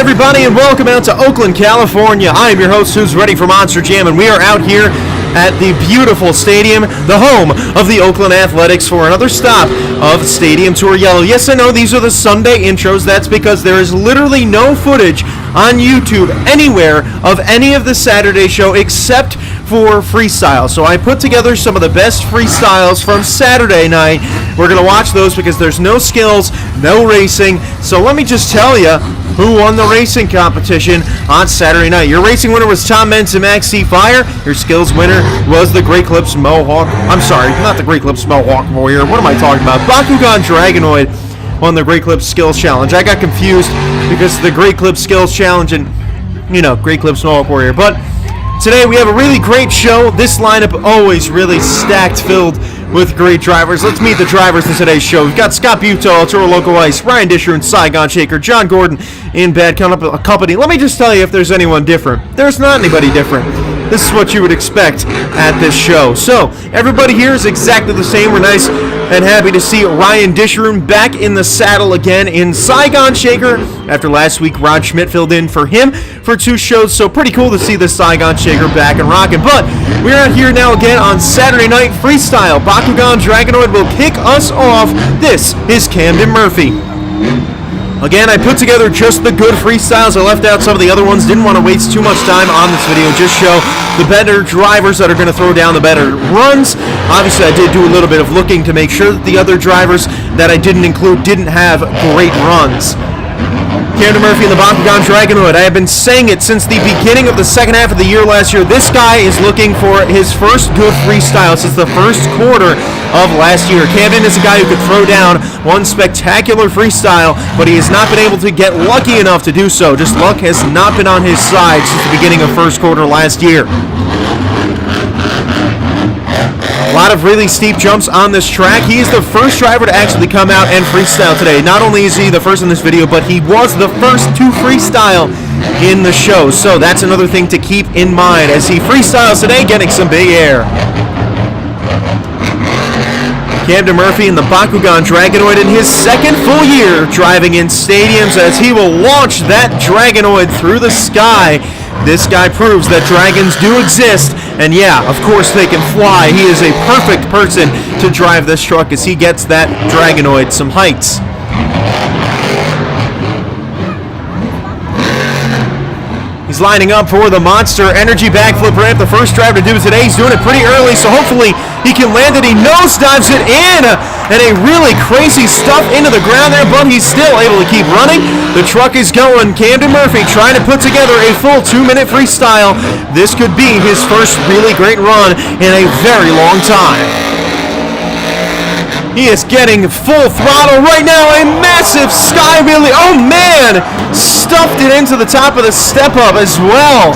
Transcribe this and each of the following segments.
everybody, and welcome out to Oakland, California. I am your host, who's ready for Monster Jam, and we are out here at the beautiful stadium, the home of the Oakland Athletics, for another stop of Stadium Tour Yellow. Yes, I know these are the Sunday intros. That's because there is literally no footage on YouTube anywhere of any of the Saturday show except for freestyle. So I put together some of the best freestyles from Saturday night. We're going to watch those because there's no skills, no racing. So let me just tell you who won the racing competition on Saturday night. Your racing winner was Tom Mentz and Max C. Fire. Your skills winner was the Great Clips Mohawk. I'm sorry, not the Great Clips Mohawk Warrior. What am I talking about? Bakugan Dragonoid won the Great Clips Skills Challenge. I got confused because the Great Clips Skills Challenge and, Great Clips Mohawk Warrior. But today we have a really great show. This lineup always really stacked, filled with great drivers. Let's meet the drivers in today's show. We've got Scott Buto, Toro Loco Ice, Ryan Disher, and Saigon Shaker, John Gordon in Bad Company. Let me just tell you if there's anyone different. There's not anybody different. This is what you would expect at this show. So, everybody here is exactly the same. We're nice and happy to see Ryan Disher back in the saddle again in Saigon Shaker. After last week, Ron Schmidt filled in for him for 2 shows, so pretty cool to see the Saigon Shaker back and rocking. But we're out here now again on Saturday Night Freestyle. Bakugan Dragonoid will kick us off. This is Camden Murphy. Again, I put together just the good freestyles. I left out some of the other ones. Didn't want to waste too much time on this video. Just show the better drivers that are going to throw down the better runs. Obviously, I did do a little bit of looking to make sure that the other drivers that I didn't include didn't have great runs. Camden Murphy and the Bakugan Dragonoid. I have been saying it since the beginning of the second half of the year last year. This guy is looking for his first good freestyle since the first quarter of last year. Camden is a guy who could throw down one spectacular freestyle, but he has not been able to get lucky enough to do so. Just luck has not been on his side since the beginning of first quarter last year. A lot of really steep jumps on this track. He is the first driver to actually come out and freestyle today. Not only is he the first in this video, but he was the first to freestyle in the show. So that's another thing to keep in mind as he freestyles today, getting some big air. Camden Murphy and the Bakugan Dragonoid in his second full year driving in stadiums as he will launch that Dragonoid through the sky. This guy proves that dragons do exist, and yeah, of course they can fly. He is a perfect person to drive this truck as he gets that Dragonoid some heights. He's lining up for the Monster Energy backflip ramp. The first driver to do it today. He's doing it pretty early, so hopefully he can land it. He nosedives it in, and a really crazy stuff into the ground there, but he's still able to keep running. The truck is going. Camden Murphy trying to put together a full 2-minute freestyle. This could be his first really great run in a very long time. He is getting full throttle right now. A massive sky wheelie. Oh man! Stuffed it into the top of the step up as well.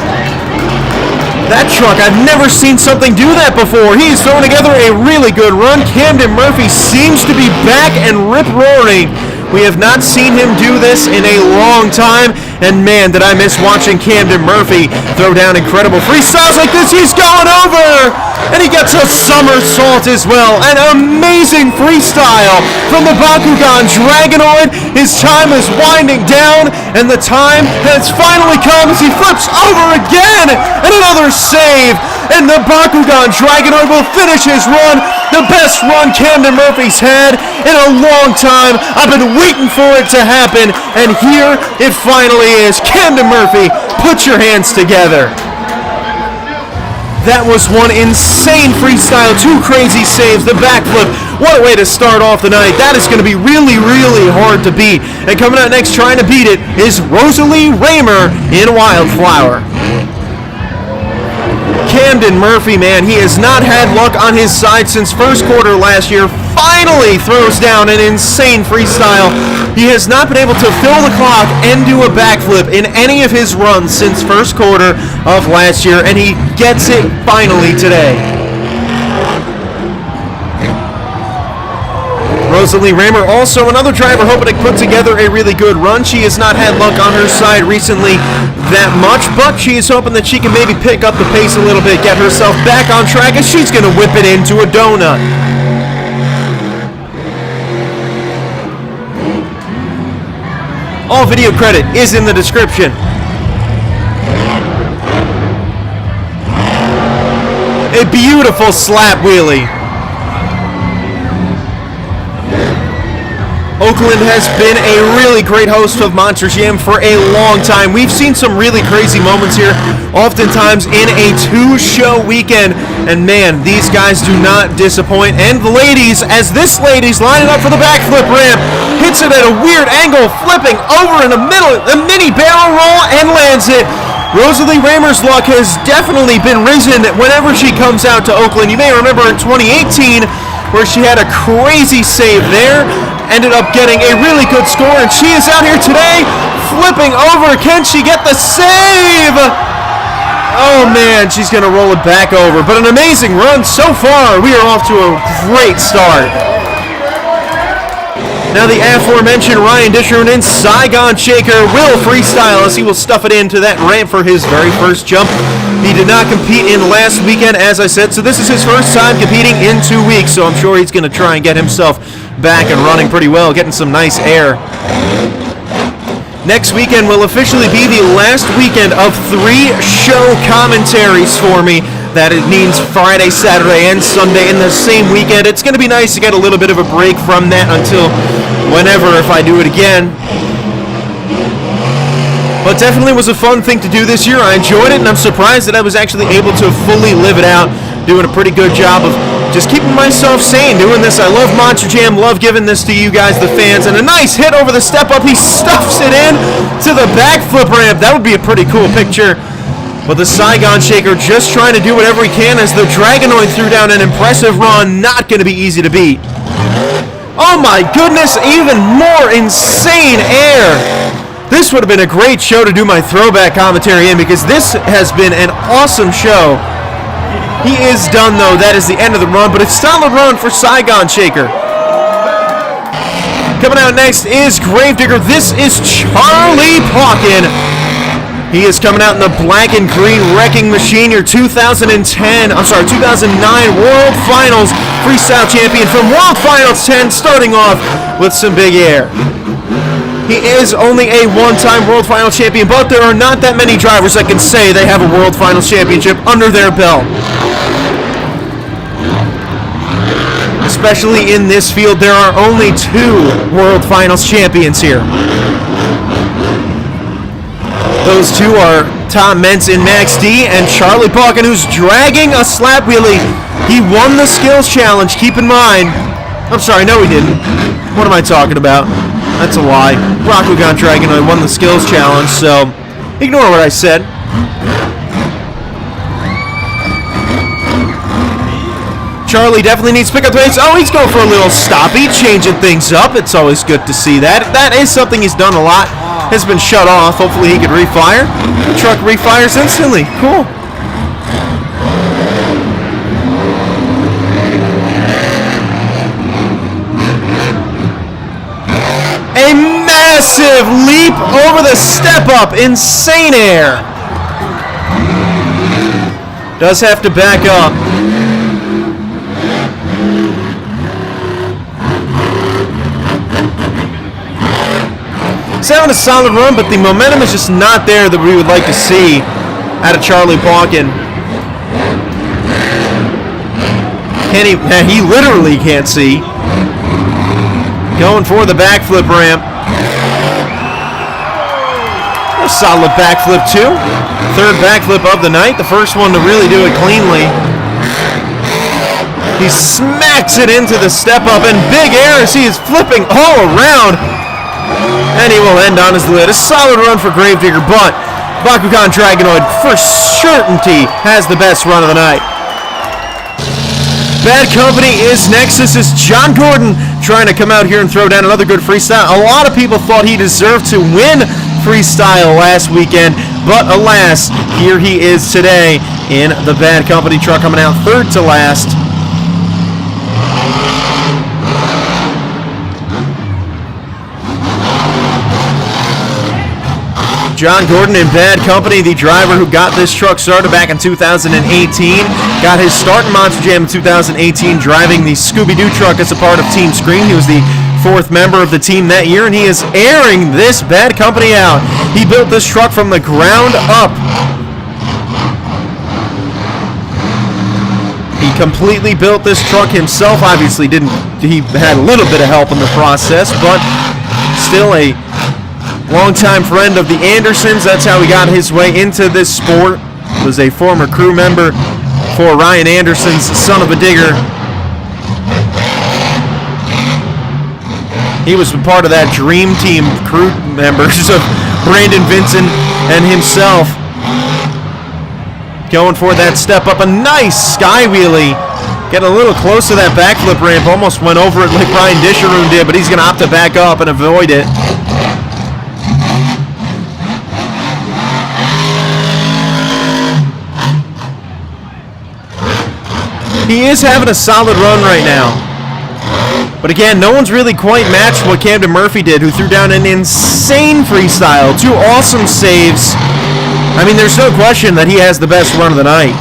That truck, I've never seen something do that before. He's throwing together a really good run. Camden Murphy seems to be back and rip-roaring. We have not seen him do this in a long time. And man, did I miss watching Camden Murphy throw down incredible freestyles like this. He's going over! And he gets a somersault as well. An amazing freestyle from the Bakugan Dragonoid. His time is winding down, and the time has finally come as he flips over again. And another save. And the Bakugan Dragonoid will finish his run. The best run Camden Murphy's had in a long time. I've been waiting for it to happen, and here it finally is. Camden Murphy, put your hands together. That was one insane freestyle, 2 crazy saves, the backflip. What a way to start off the night. That is going to be really, really hard to beat. And coming out next trying to beat it is Rosalie Raymer in Wildflower. Camden Murphy, man, he has not had luck on his side since first quarter last year. Finally throws down an insane freestyle. He has not been able to fill the clock and do a backflip in any of his runs since first quarter of last year, and he gets it finally today. Rosalie Raymer, also another driver hoping to put together a really good run. She has not had luck on her side recently that much, but she is hoping that she can maybe pick up the pace a little bit, get herself back on track, as she's going to whip it into a donut. All video credit is in the description. A beautiful slap wheelie. Oakland has been a really great host of Monster Jam for a long time. We've seen some really crazy moments here, oftentimes in a two-show weekend. And man, these guys do not disappoint. And the ladies, as this lady's lining up for the backflip ramp, hits it at a weird angle, flipping over in the middle, a mini barrel roll, and lands it. Rosalie Raymer's luck has definitely been risen whenever she comes out to Oakland. You may remember in 2018 where she had a crazy save there, ended up getting a really good score, and she is out here today flipping over. Can she get the save? Oh man, she's going to roll it back over. But an amazing run so far. We are off to a great start. Now the aforementioned Ryan Disherman in Saigon Shaker will freestyle as he will stuff it into that ramp for his very first jump. He did not compete in last weekend, as I said, so this is his first time competing in 2 weeks, so I'm sure he's going to try and get himself back and running pretty well, getting some nice air. Next weekend will officially be the last weekend of 3 show commentaries for me. That it means Friday, Saturday, and Sunday in the same weekend. It's going to be nice to get a little bit of a break from that until whenever, if I do it again. But definitely was a fun thing to do this year. I enjoyed it, and I'm surprised that I was actually able to fully live it out, doing a pretty good job of just keeping myself sane doing this. I love Monster Jam, love giving this to you guys, the fans, and a nice hit over the step up. He stuffs it in to the backflip ramp. That would be a pretty cool picture. But the Saigon Shaker just trying to do whatever he can as the Dragonoid threw down an impressive run. Not going to be easy to beat. Oh my goodness, even more insane air. This would have been a great show to do my throwback commentary in, because this has been an awesome show. He is done though. That is the end of the run, but it's still a run for Saigon Shaker. Coming out next is Gravedigger. This is Charlie Pauken. He is coming out in the black and green Wrecking Machine, your 2009 World Finals Freestyle Champion from World Finals 10, starting off with some big air. He is only a one-time World Finals Champion, but there are not that many drivers that can say they have a World Finals Championship under their belt. Especially in this field, there are only 2 World Finals Champions here. Those 2 are Tom Mentz in Max D and Charlie Pauken, who's dragging a slap wheelie. He won the skills challenge, keep in mind. I'm sorry, no he didn't. What am I talking about? That's a lie. Rakugan Dragonoid won the skills challenge, so ignore what I said. Charlie definitely needs to pick up the pace. Oh, he's going for a little stoppy, changing things up. It's always good to see that. That is something he's done a lot. Has been shut off. Hopefully he can refire. The truck refires instantly. Cool. A massive leap over the step up. Insane air. Does have to back up. It's having a solid run, but the momentum is just not there that we would like to see out of Charlie Pauken. He literally can't see. Going for the backflip ramp. A solid backflip too. 3rd backflip of the night. The first one to really do it cleanly. He smacks it into the step up, and big air as he is flipping all around. And he will end on his lid. A solid run for Gravedigger, but Bakugan Dragonoid for certainty has the best run of the night. Bad Company is next. This is John Gordon trying to come out here and throw down another good freestyle. A lot of people thought he deserved to win freestyle last weekend, but alas, here he is today in the Bad Company truck, coming out 3rd to last. John Gordon in Bad Company, the driver who got this truck started back in 2018. Got his start in Monster Jam in 2018 driving the Scooby-Doo truck as a part of Team Scream. He was the fourth member of the team that year, and he is airing this bad company out. He built this truck from the ground up. He completely built this truck himself. Obviously he had a little bit of help in the process, but still a longtime friend of the Andersons. That's how he got his way into this sport. Was a former crew member for Ryan Anderson's Son of a Digger. He was part of that dream team crew members of Brandon Vincent and himself. Going for that step up, a nice sky wheelie. Getting a little close to that backflip ramp. Almost went over it like Brian Disharoon did, but he's going to opt to back up and avoid it. He is having a solid run right now. But again, no one's really quite matched what Camden Murphy did, who threw down an insane freestyle. 2 awesome saves. I mean, there's no question that he has the best run of the night.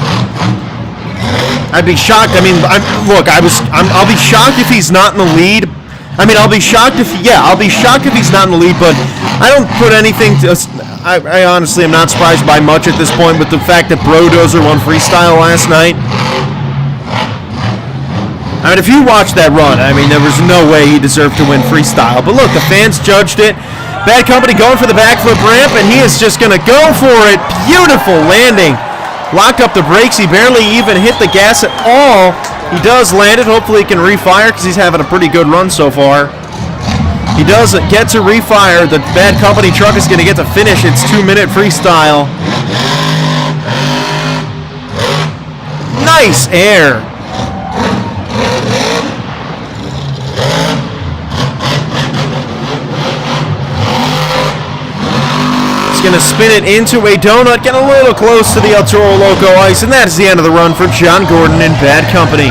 I'd be shocked. I mean, I'll be shocked if he's not in the lead. I mean, I'll be shocked if he's not in the lead, but I don't put anything to... I honestly am not surprised by much at this point with the fact that Brodozer won freestyle last night. I mean, if you watched that run, I mean, there was no way he deserved to win freestyle. But look, the fans judged it. Bad Company going for the backflip ramp, and he is just going to go for it. Beautiful landing. Locked up the brakes. He barely even hit the gas at all. He does land it. Hopefully he can refire because he's having a pretty good run so far. He does get to refire. The Bad Company truck is going to get to finish its 2-minute freestyle. Nice air. Going to spin it into a donut, get a little close to the El Toro Loco ice, and that is the end of the run for John Gordon in Bad Company.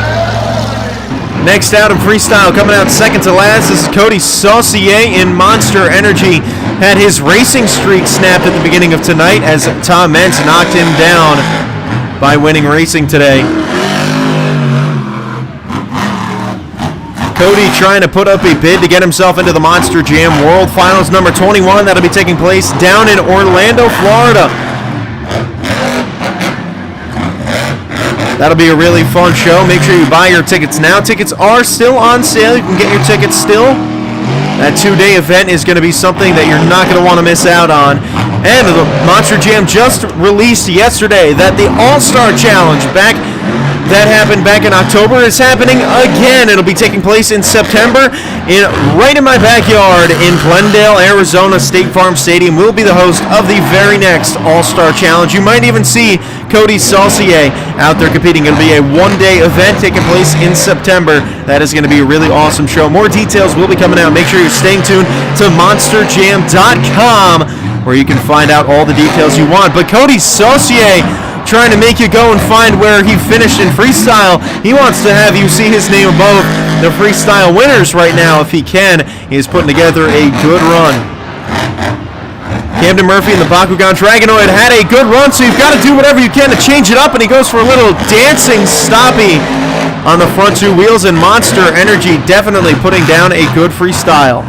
Next out in freestyle, coming out second to last, this is Cody Saucier in Monster Energy. Had his racing streak snapped at the beginning of tonight as Tom Mentz knocked him down by winning racing today. Cody trying to put up a bid to get himself into the Monster Jam World Finals number 21. That'll be taking place down in Orlando, Florida. That'll be a really fun show. Make sure you buy your tickets now. Tickets are still on sale. You can get your tickets still. That 2-day event is going to be something that you're not going to want to miss out on. And the Monster Jam just released yesterday that the All-Star Challenge that happened back in October is happening again. It'll be taking place in September right in my backyard in Glendale, Arizona. State Farm Stadium will be the host of the very next All-Star Challenge. You might even see Cody Saucier out there competing. It'll be a 1-day event taking place in September. That is going to be a really awesome show. More details will be coming out. Make sure you're staying tuned to monsterjam.com where you can find out all the details you want. But Cody Saucier trying to make you go and find where he finished in freestyle. He wants to have you see his name above the freestyle winners right now if he can. He is putting together a good run. Camden Murphy and the Bakugan Dragonoid had a good run, so you've got to do whatever you can to change it up, and he goes for a little dancing stoppie on the front 2 wheels, and Monster Energy definitely putting down a good freestyle.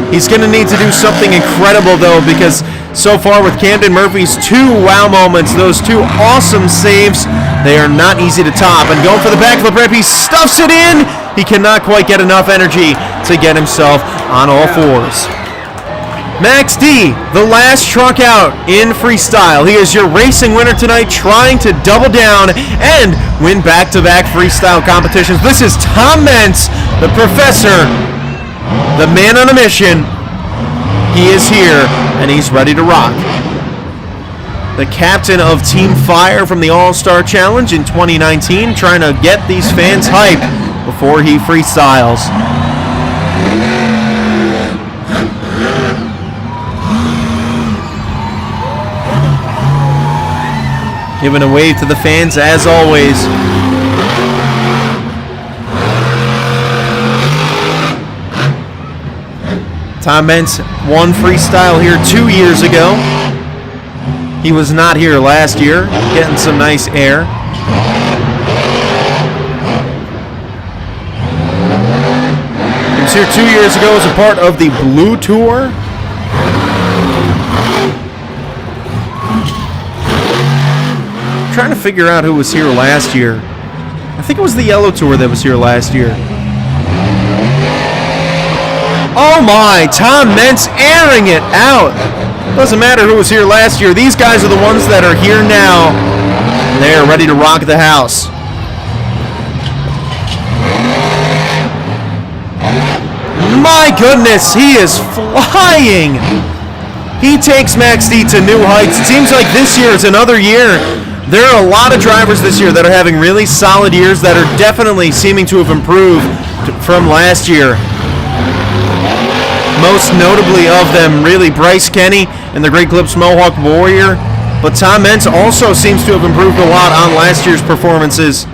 He's going to need to do something incredible, though, because so far with Camden Murphy's 2 wow moments, those 2 awesome saves, they are not easy to top. And going for the backflip ramp, he stuffs it in. He cannot quite get enough energy to get himself on all 4s. Max D, the last truck out in freestyle. He is your racing winner tonight, trying to double down and win back-to-back freestyle competitions. This is Tom Mentz, the professor, the man on a mission. He is here, and he's ready to rock. The captain of Team Fire from the All-Star Challenge in 2019, trying to get these fans hyped before he freestyles. Giving a wave to the fans as always. Tom Mentz won freestyle here 2 years ago. He was not here last year, getting some nice air. here 2 years ago as a part of the Blue Tour. Trying to figure out who was here last year. I think it was the Yellow Tour that was here last year. Oh my, Tom Meents airing it out. Doesn't matter who was here last year. These guys are the ones that are here now. They're ready to rock the house. My goodness, he is flying. He takes Max D to new heights. It seems like this year is another year. There are a lot of drivers this year that are having really solid years that are definitely seeming to have improved from last year. Most notably of them, really, Bryce Kenny and the Great Clips Mohawk Warrior. But Tom Meents also seems to have improved a lot on last year's performances,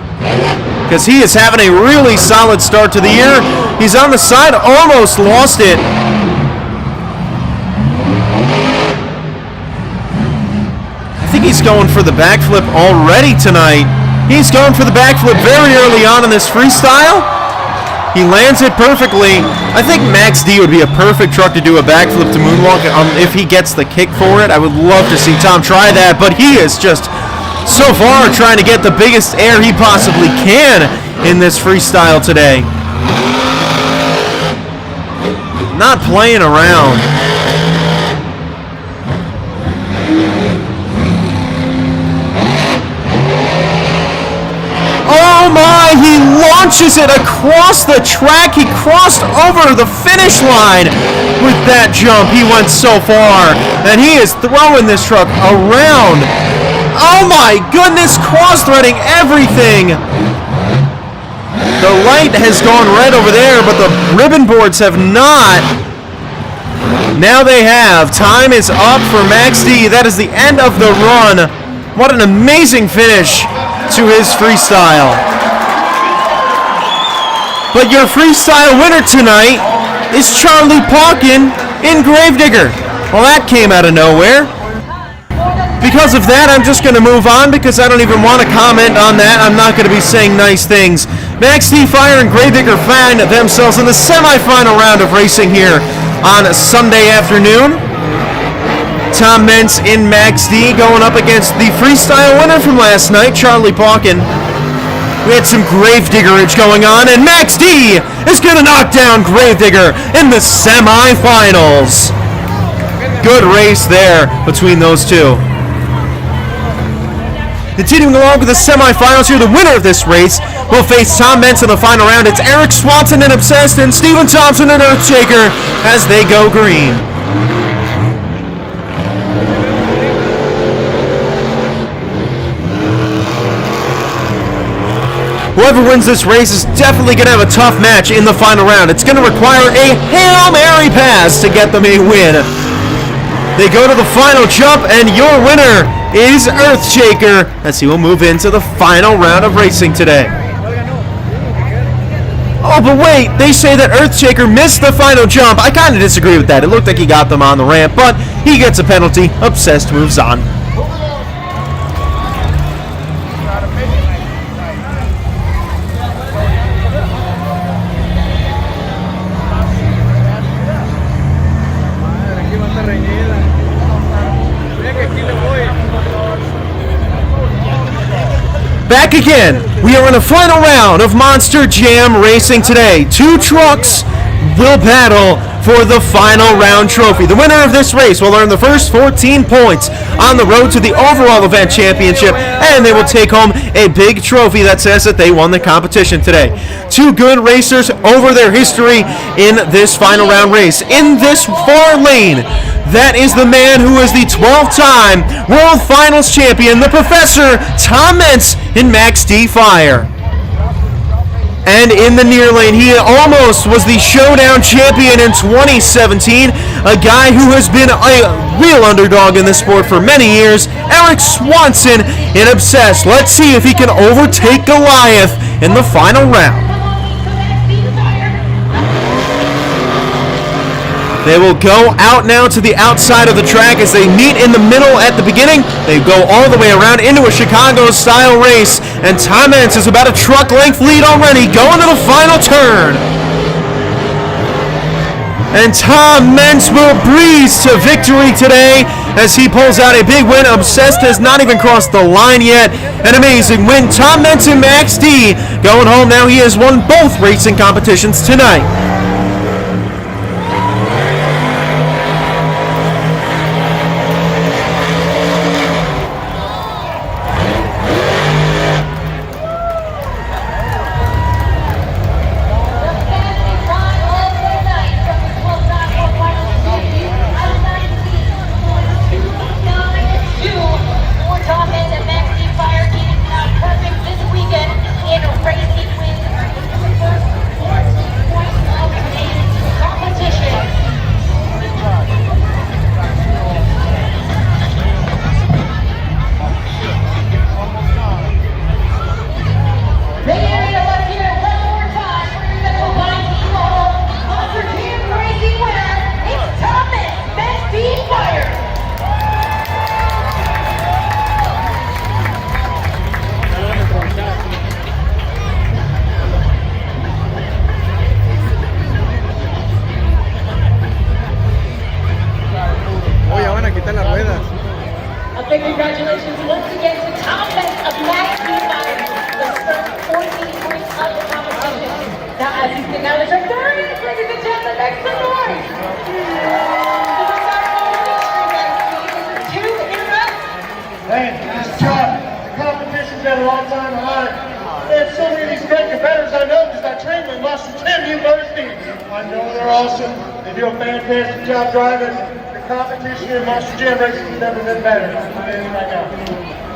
because he is having a really solid start to the year. He's on the side, almost lost it. I think he's going for the backflip already tonight. He's going for the backflip very early on in this freestyle. He lands it perfectly. I think Max D would be a perfect truck to do a backflip to moonwalk if he gets the kick for it. I would love to see Tom try that, but he is just so far trying to get the biggest air he possibly can in this freestyle today. Not playing around. Oh my, he launches it across the track. He crossed over the finish line with that jump. He went so far, and he is throwing this truck around. Oh my goodness, cross-threading everything. The light has gone red over there, but the ribbon boards have not. Now they have. Time is up for Max D. That is the end of the run. What an amazing finish to his freestyle. But your freestyle winner tonight is Charlie Pauken in Gravedigger. Well, that came out of nowhere. Because of that, I'm just going to move on because I don't even want to comment on that. I'm not going to be saying nice things. Max D Fire and Gravedigger find themselves in the semifinal round of racing here on Sunday afternoon. Tom Meents in Max D going up against the freestyle winner from last night, Charlie Pauken. We had some Gravediggerage going on, and Max D is going to knock down Gravedigger in the semifinals. Good race there between those two. Continuing along with the semifinals here, the winner of this race will face Tom Meents in the final round. It's Eric Swanson and Obsessed and Stephen Thompson and Earthshaker as they go green. Whoever wins this race is definitely going to have a tough match in the final round. It's going to require a Hail Mary pass to get them a win. They go to the final jump, and your winner is Earthshaker as he will move into the final round of racing today. Oh, but wait, they say that Earthshaker missed the final jump. I kind of disagree with that. It looked like he got them on the ramp, but he gets a penalty. Obsessed moves on. Back again. We are in a final round of Monster Jam racing today. Two trucks will battle for the final round trophy. The winner of this race will earn the first 14 points on the road to the overall event championship, and they will take home a big trophy that says that they won the competition today. Two good racers over their history in this final round race. In this far lane, that is the man who is the 12-time World Finals champion, the Professor Tom Meents in Max D Fire. And in the near lane, he almost was the Showdown champion in 2017, a guy who has been a real underdog in this sport for many years, Eric Swanson in Obsessed. Let's see if he can overtake Goliath in the final round. They will go out now to the outside of the track as they meet in the middle at the beginning. They go all the way around into a Chicago-style race, and Tom Meents is about a truck length lead already, going to the final turn. And Tom Mentz will breeze to victory today as he pulls out a big win. Obsessed has not even crossed the line yet. An amazing win. Tom Mentz and Max D going home now. He has won both racing competitions tonight. Big congratulations once again to Tom Mentz of Max D-Fire, the first 14 points of the competition. Now, as you can now, there's a third, ladies and gentlemen, make some noise. Two in a row. Hey, this is tough. The competition's been a long time behind. There's so many of these great competitors I know because I trained them in Washington University. I know they're awesome. They do a fantastic job driving. Competition in Monster Jam racing has never been better. I'm telling you right now.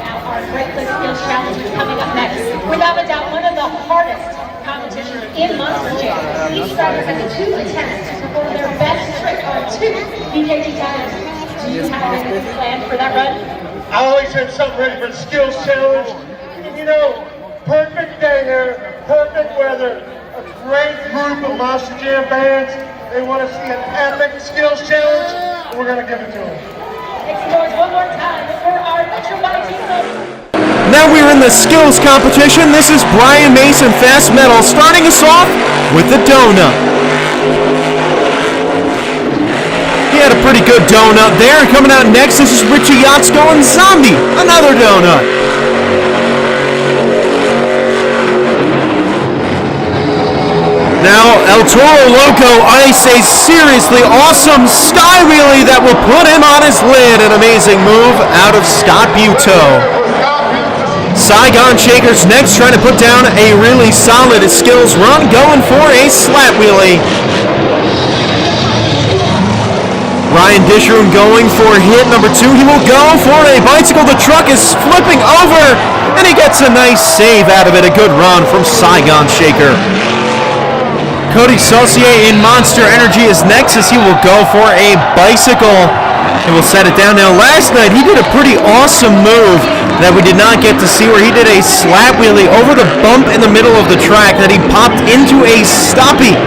Now our Breakless Skills Challenge is coming up next. Without a doubt, one of the hardest competitions in Monster Jam. Each driver has 2 attempts to perform their best trick on 2 BKT tires. Do you have anything planned for that run? I always had something ready for the Skills Challenge. And you know, perfect day here, perfect weather, a great group of Monster Jam fans. They want to see an epic Skills Challenge. We're going to give it to them. Make some noise one more time for our Metro Bike team. Now we're in the skills competition. This is Brian Mason Fast Metal starting us off with the donut. He had a pretty good donut there. Coming out next, this is Richie Yachts going zombie. Another donut. Now, El Toro Loco Ice, a seriously awesome sky wheelie that will put him on his lid. An amazing move out of Scott Buteau. Saigon Shakers next, trying to put down a really solid skills run, going for a slat wheelie. Ryan Dishroom going for hit number 2. He will go for a bicycle. The truck is flipping over, and he gets a nice save out of it. A good run from Saigon Shaker. Cody Saucier in Monster Energy is next as he will go for a bicycle. He will set it down. Now last night he did a pretty awesome move that we did not get to see, where he did a slap wheelie over the bump in the middle of the track that he popped into a stoppie.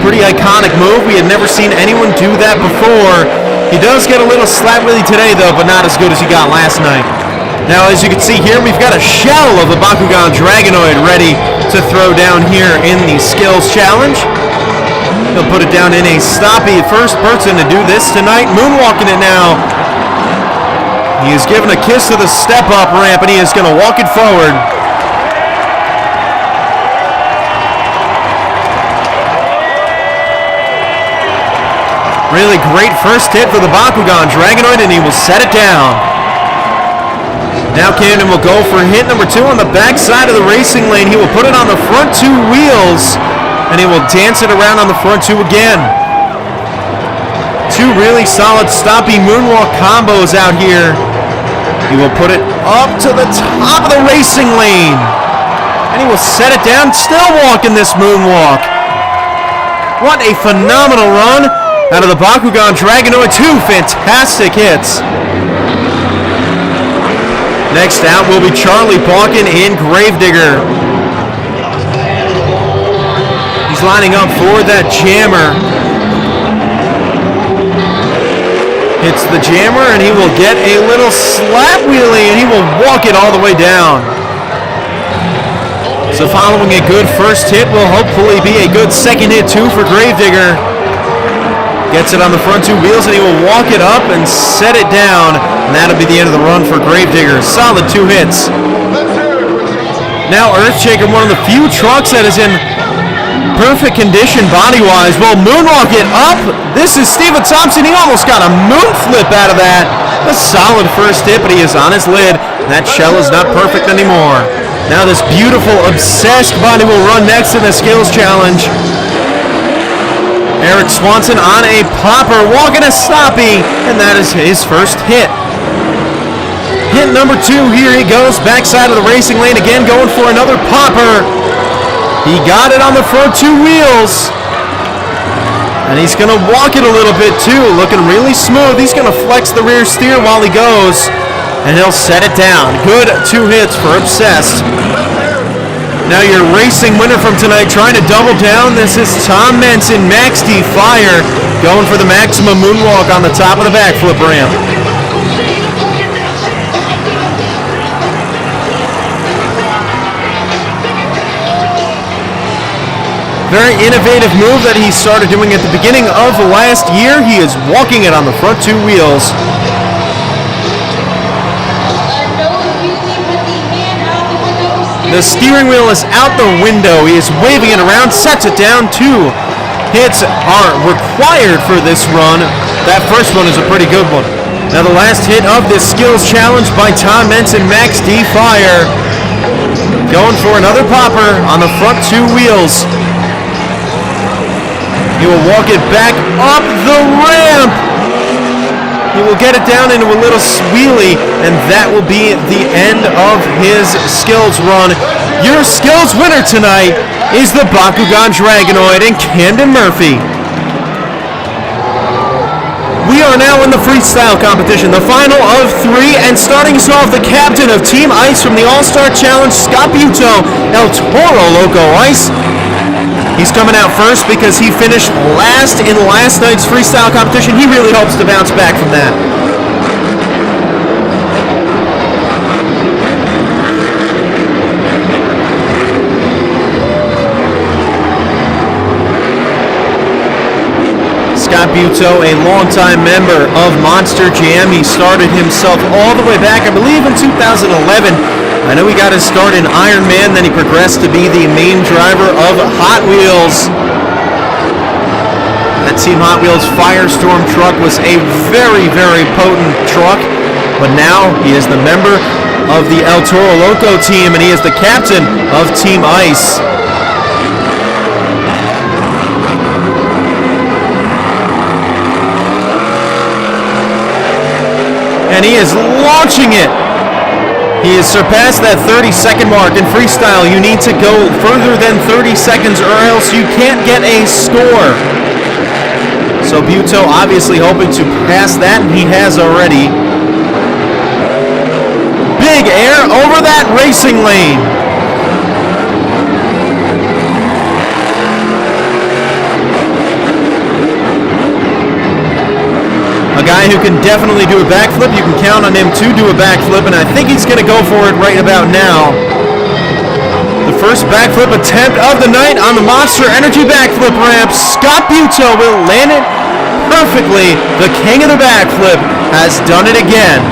Pretty iconic move. We had never seen anyone do that before. He does get a little slap wheelie today though, but not as good as he got last night. Now, as you can see here, we've got a shell of the Bakugan Dragonoid ready to throw down here in the Skills Challenge. He'll put it down in a stoppie. First person to do this tonight, moonwalking it now. He is giving a kiss to the step-up ramp, and he is going to walk it forward. Really great first hit for the Bakugan Dragonoid, and he will set it down. Now Camden will go for hit number 2 on the back side of the racing lane. He will put it on the front 2 wheels, and he will dance it around on the front 2 again. 2 really solid stoppy moonwalk combos out here. He will put it up to the top of the racing lane, and he will set it down, still walking this moonwalk. What a phenomenal run out of the Bakugan Dragonoid. 2 fantastic hits. Next out will be Charlie Balkin in Gravedigger. He's lining up for that jammer. Hits the jammer, and he will get a little slap wheelie, and he will walk it all the way down. So following a good first hit will hopefully be a good second hit too for Gravedigger. Gets it on the front two wheels, and he will walk it up and set it down. And that'll be the end of the run for Gravedigger. Solid 2 hits. Now Earthshaker, one of the few trucks that is in perfect condition body-wise, will moonwalk it up. This is Steven Thompson. He almost got a moon flip out of that. A solid first hit, but he is on his lid. That shell is not perfect anymore. Now this beautiful Obsessed body will run next in the skills challenge. Eric Swanson on a popper, walking a stoppie, and that is his first hit. Hit number 2, here he goes, backside of the racing lane again, going for another popper. He got it on the front 2 wheels. And he's going to walk it a little bit too, looking really smooth. He's going to flex the rear steer while he goes, and he'll set it down. Good 2 hits for Obsessed. Now your racing winner from tonight, trying to double down. This is Tom Menson, Max D Fire, going for the maximum moonwalk on the top of the backflip ramp. Very innovative move that he started doing at the beginning of last year. He is walking it on the front 2 wheels. The steering wheel is out the window. He is waving it around, sets it down. 2 hits are required for this run. That first one is a pretty good one. Now the last hit of this skills challenge by Tom Menson, Max D Fire, going for another popper on the front 2 wheels. He will walk it back up the ramp. He will get it down into a little wheelie, and that will be the end of his skills run. Your skills winner tonight is the Bakugan Dragonoid and Camden Murphy. We are now in the freestyle competition, the final of 3, and starting us off, the captain of Team Ice from the All-Star Challenge, Scott Buto, El Toro Loco Ice. He's coming out first because he finished last in last night's freestyle competition. He really hopes to bounce back from that. Scott Buto, a longtime member of Monster Jam. He started himself all the way back, I believe, in 2011. I know he got his start in Iron Man, then he progressed to be the main driver of Hot Wheels. That Team Hot Wheels Firestorm truck was a very, very potent truck, but now he is the member of the El Toro Loco team, and he is the captain of Team Ice. And he is launching it. He has surpassed that 30-second mark. In freestyle, you need to go further than 30 seconds or else you can't get a score. So Buto obviously hoping to pass that, and he has already. Big air over that racing lane. A guy who can definitely do a backflip. You can count on him to do a backflip, and I think he's going to go for it right about now. The first backflip attempt of the night on the Monster Energy backflip ramp. Scott Buto will land it perfectly. The king of the backflip has done it again.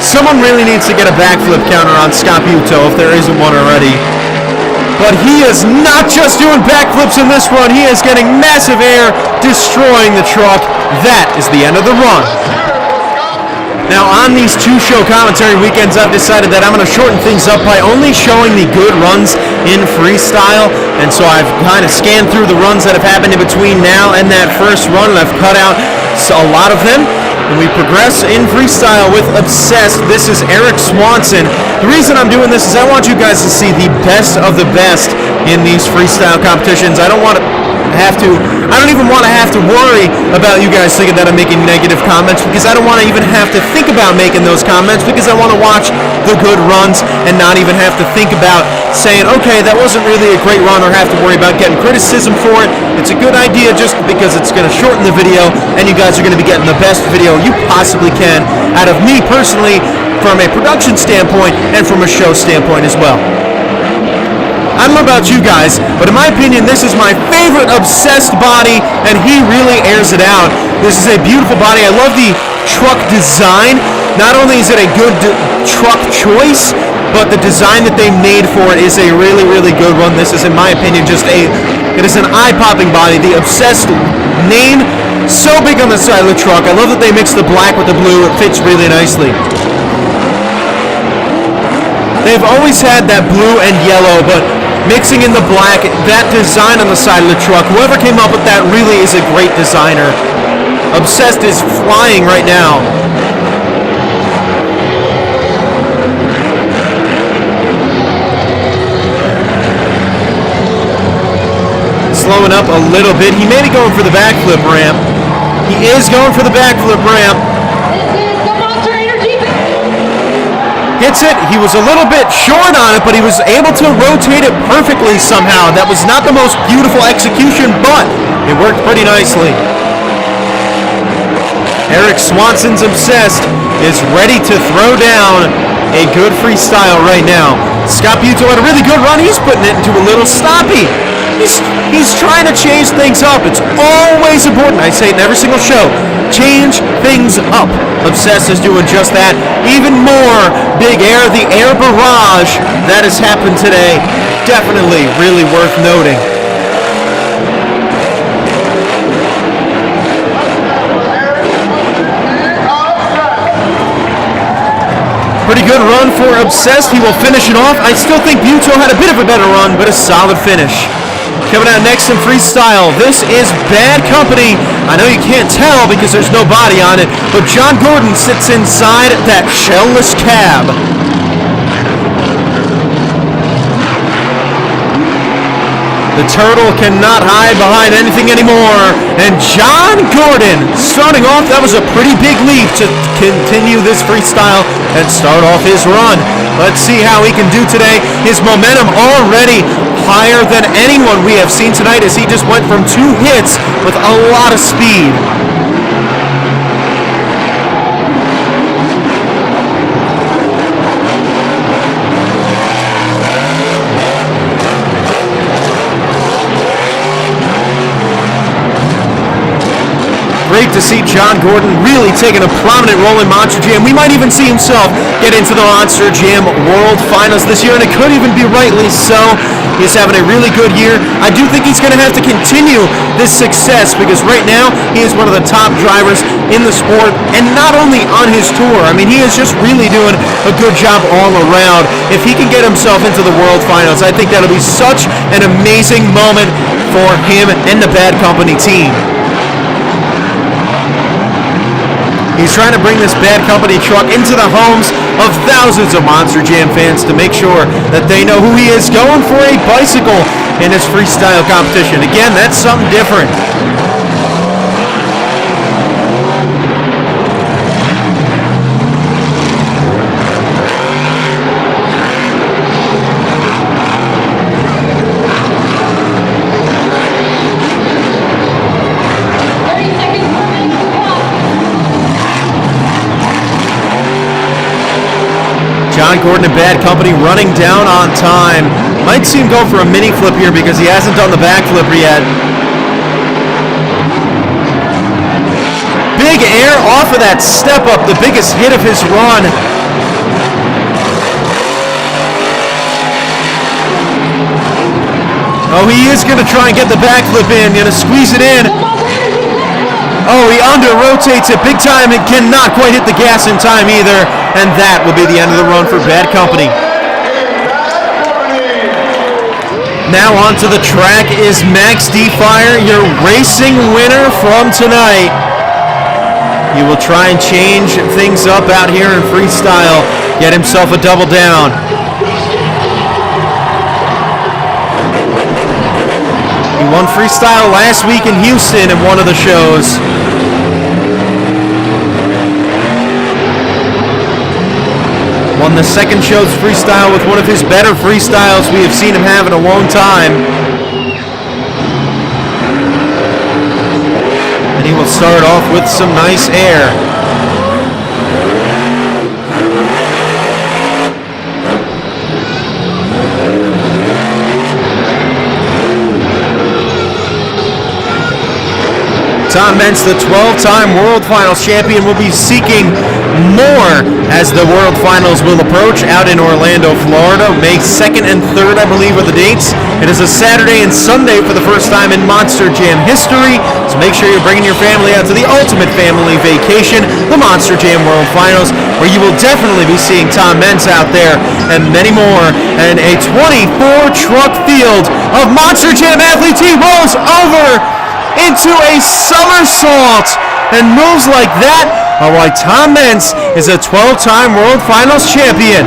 Someone really needs to get a backflip counter on Scott Buto if there isn't one already. But he is not just doing backflips in this run. He is getting massive air, destroying the truck. That is the end of the run. Now on these 2 show commentary weekends, I've decided that I'm going to shorten things up by only showing the good runs in freestyle. And so I've kind of scanned through the runs that have happened in between now and that first run, and I've cut out a lot of them. And we progress in freestyle with Obsessed. This is Eric Swanson. The reason I'm doing this is I want you guys to see the best of the best in these freestyle competitions. I don't even want to have to worry about you guys thinking that I'm making negative comments, because I don't want to even have to think about making those comments, because I want to watch the good runs and not even have to think about saying, okay, that wasn't really a great run, or have to worry about getting criticism for it. It's a good idea just because it's going to shorten the video, and you guys are going to be getting the best video you possibly can out of me personally, from a production standpoint and from a show standpoint as well. I don't know about you guys, but in my opinion, this is my favorite obsessed body, and he really airs it out. This is a beautiful body. I love the truck design. Not only is it a good truck choice, but the design that they made for it is a really, really good one. This is, in my opinion, it is an eye-popping body. The Obsessed name, so big on the side of the truck. I love that they mix the black with the blue. It fits really nicely. They've always had that blue and yellow, but mixing in the black, that design on the side of the truck, whoever came up with that really is a great designer. Obsessed is flying right now. Slowing up a little bit. He may be going for the backflip ramp. He is going for the backflip ramp. Hits it. He was a little bit short on it, but he was able to rotate it perfectly somehow. That was not the most beautiful execution, but it worked pretty nicely. Eric Swanson's Obsessed is ready to throw down a good freestyle right now. Scott Buto had a really good run. He's putting it into a little stoppy. He's trying to change things up. It's always important. I say it in every single show. Change things up. Obsessed is doing just that. Even more big air. The air barrage that has happened today. Definitely really worth noting. Pretty good run for Obsessed. He will finish it off. I still think Buto had a bit of a better run, but a solid finish. Coming out next in freestyle, this is Bad Company. I know you can't tell because there's no body on it, but John Gordon sits inside that shellless cab. The turtle cannot hide behind anything anymore. And John Gordon, starting off, that was a pretty big leap to continue this freestyle and start off his run. Let's see how he can do today. His momentum already higher than anyone we have seen tonight as he just went from 2 hits with a lot of speed. Great to see John Gordon really taking a prominent role in Monster Jam. We might even see himself get into the Monster Jam World Finals this year, and it could even be rightly so. He's having a really good year. I do think he's going to have to continue this success because right now he is one of the top drivers in the sport, and not only on his tour. I mean, he is just really doing a good job all around. If he can get himself into the World Finals, I think that'll be such an amazing moment for him and the Bad Company team. He's trying to bring this Bad Company truck into the homes of thousands of Monster Jam fans to make sure that they know who he is, going for a bicycle in his freestyle competition. Again, that's something different. John Gordon and Bad Company running down on time. Might see him go for a mini flip here because he hasn't done the backflip yet. Big air off of that step up, the biggest hit of his run. Oh, he is going to try and get the backflip in, going to squeeze it in. Oh, he under-rotates it big time and cannot quite hit the gas in time either. And that will be the end of the run for Bad Company. Now onto the track is Max D-Fire, your racing winner from tonight. He will try and change things up out here in freestyle, get himself a double down. He won freestyle last week in Houston in one of the shows. Won the second show's freestyle with one of his better freestyles we have seen him have in a long time. And he will start off with some nice air. Tom Meents, the 12-time World Finals champion, will be seeking more as the World Finals will approach out in Orlando, Florida. May 2nd and 3rd, I believe, are the dates. It is a Saturday and Sunday for the first time in Monster Jam history, so make sure you're bringing your family out to the ultimate family vacation, the Monster Jam World Finals, where you will definitely be seeing Tom Meents out there and many more. And a 24-truck field of Monster Jam athletes. He rolls over into a somersault and moves like that are why Tom Meents is a 12-time World Finals champion.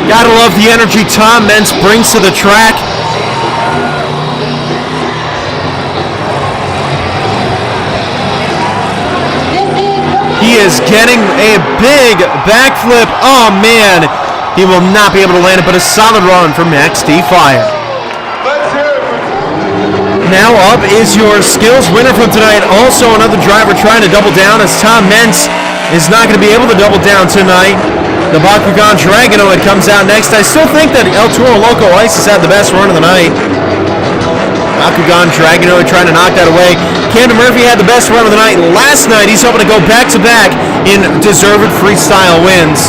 Gotta love the energy Tom Meents brings to the track. He is getting a big backflip. Oh man, he will not be able to land it, but a solid run from XT-Fire. Now up is your skills winner from tonight. Also another driver trying to double down, as Tom Meents is not going to be able to double down tonight. The Bakugan Dragonoid comes out next. I still think that El Toro Loco Ice has had the best run of the night. Bakugan Dragonoid trying to knock that away. Camden Murphy had the best run of the night last night. He's hoping to go back-to-back in deserved freestyle wins.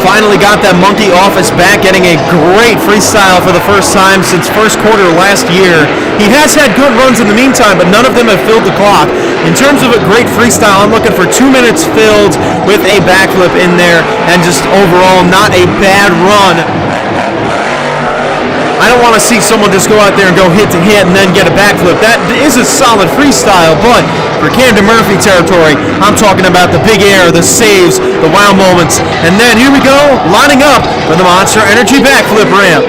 Finally got that monkey off his back, getting a great freestyle for the first time since first quarter last year. He has had good runs in the meantime, but none of them have filled the clock. In terms of a great freestyle, I'm looking for 2 minutes filled with a backflip in there, and just overall not a bad run. I don't want to see someone just go out there and go hit to hit and then get a backflip. That is a solid freestyle, but for Camden Murphy territory, I'm talking about the big air, the saves, the wow moments. And then here we go, lining up for the Monster Energy backflip ramp.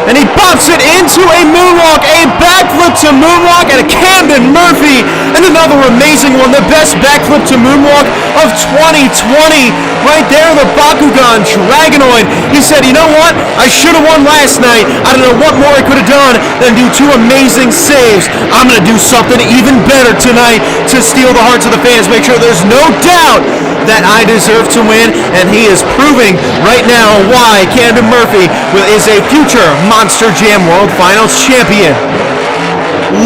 And he bumps it into a moonwalk, a backflip to moonwalk, and a Camden Murphy, and another amazing one, the best backflip to moonwalk of 2020. Right there, the Bakugan Dragonoid. He said, you know what? I should have won last night. I don't know what more I could have done than do 2 amazing saves. I'm going to do something even better tonight to steal the hearts of the fans. Make sure there's no doubt that I deserve to win, and he is proving right now why Camden Murphy is a future Monster Jam World Finals champion.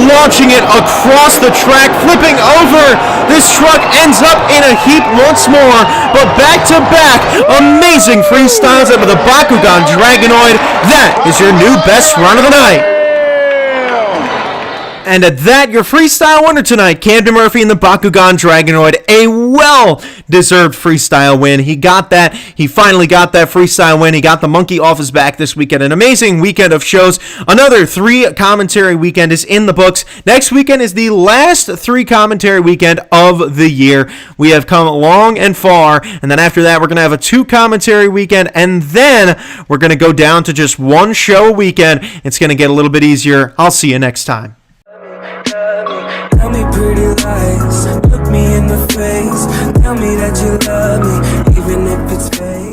Launching it across the track, flipping over. This truck ends up in a heap once more, but back-to-back amazing freestyles out of the Bakugan Dragonoid. That is your new best run of the night. And at that, your freestyle winner tonight, Camden Murphy and the Bakugan Dragonoid. A well-deserved freestyle win. He got that. He finally got that freestyle win. He got the monkey off his back this weekend. An amazing weekend of shows. Another 3 commentary weekend is in the books. Next weekend is the last 3 commentary weekend of the year. We have come long and far. And then after that, we're going to have a 2 commentary weekend. And then we're going to go down to just 1 show weekend. It's going to get a little bit easier. I'll see you next time. Tell me pretty lies, look me in the face. Tell me that you love me, even if it's fake.